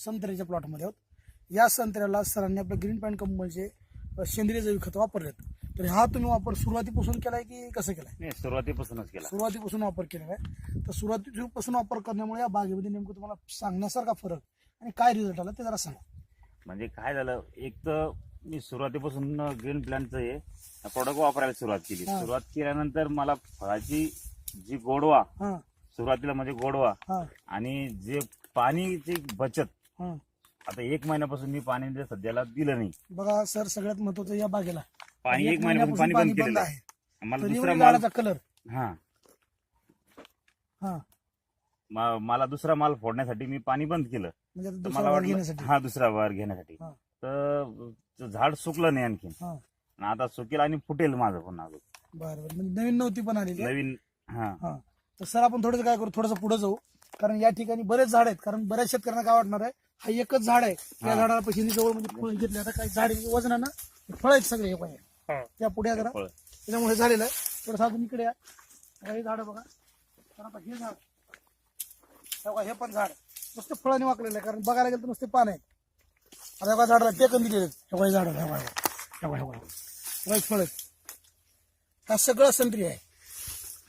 संत्र्याच्या प्लॉटमध्ये आहोत। या संत्र्याला सरांनी आपल्या ग्रीन पॉईंट कंपनीचे सेंद्रिय जैविक खत वापरलेत। तर हा तुम्ही वापर सुरुवातीपासून केलाय की कसं केलाय? नाही, सुरुवातीपासूनच केला. सुरुवातीपासून वापर केलेला आहे। तर सुरुवातीपासून वापर करण्यामुळे या बागेमध्ये नेमकं तुम्हाला सांगण्यासारखा फरक आणि काय रिझल्ट आला ते जरा सांगा। म्हणजे काय झालं, एक तर मी सुरुवातीपासून ग्रीन प्लॅनचं हे प्रोडक्ट वापरायला सुरुवात केली. हा. सुरुवात केल्यानंतर मला फळाची जी गोडवा, हा सुरुवातीला म्हणजे गोडवा हा आणि जे पाणीची बचत, हा आता 1 महिन्यापासून मी पाणी सध्याला दिलं नाही. बघा सर, सगळ्यात महत्वाचं या बागेला पाणी 1 महिन्यापासून महिन्यापासून पाणी बंद केलेलं आहे। आहे. मला तर दुसरा एवढी माल, झाडाचा कलर हा हा मला दुसरा माल फोडण्यासाठी मी पाणी बंद केलं. म्हणजे आता तर दुसरा मला भाग वाटलं घेण्यासाठी हा दुसरा वार घेण्यासाठी. हा. तर झाड सुकलं नाही आणखी. हा आता सुकेल आणि फुटेल माझं पुन्हा अजून बरं बरं, म्हणजे नवीन नव्हती पण आलेली आहे। नवीन. हा हा तर सर आपण थोडंसं काय करू, थोडंसं पुढे जाऊ, कारण या ठिकाणी बरेच झाड आहेत। कारण बऱ्याच शेतकऱ्यांना काय वाटणार आहे, हा एकच झाड आहे, त्या हा. झाडाला पैसे जवळ म्हणजे फळ घेतले, आता काही झाड वजनानं फळ आहेत सगळे हे पाहिजे त्या पुढे जरा फळ. त्याच्यामुळे झालेलं आहे। थोडंसं अजून इकडे या, हे झाड बघा, तर आता हे झाड बघा, हे पण झाड नुसते फळाने वाकलेलं आहे, कारण बघायला गेलं तर नुसते पान आहेत। आता एका झाडाला टेकन दिलेले हे झाड फळ आहेत, हा सगळं संत्री आहे,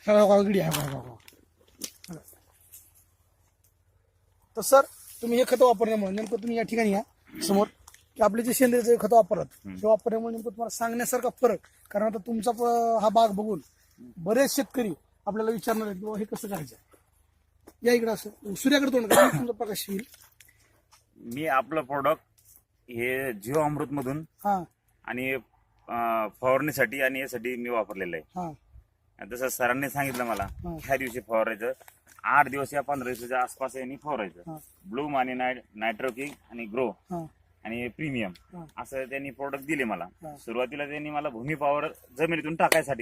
गडी आहे। तर सर तुम्ही हे खत वापरण्यामुळे नेमकं तुम्ही या ठिकाणी या समोर की आपले जे सेंद्रिय खत वापरत ते वापरण्यामुळे नेमकं तुम्हाला सांगण्यासारखा फरक, कारण आता तुमचा हा बाग बघून बरेच शेतकरी आपल्याला विचारणार आहेत की बाबा हे कसं करायचं। या इकडे असं सूर्याकडे तोंड करा, तुमचा प्रकाश येईल। मी आपलं प्रोडक्ट हे जीव अमृत मधून हा आणि फवारणीसाठी आणि यासाठी मी वापरलेलं आहे. हा जसं सरांनी सांगितलं मला, हा. ह्या दिवशी फवारायचं, 8 दिवस या 15 दिवसाच्या आसपास यांनी फवारायचं. हा. ब्लूम आणि नायट्रोकिंग आणि ग्रो हा आणि प्रीमियम हा. असं त्यांनी प्रोडक्ट दिले मला. हा. सुरुवातीला त्यांनी मला भूमी पॉवर जमिनीतून टाकायसाठी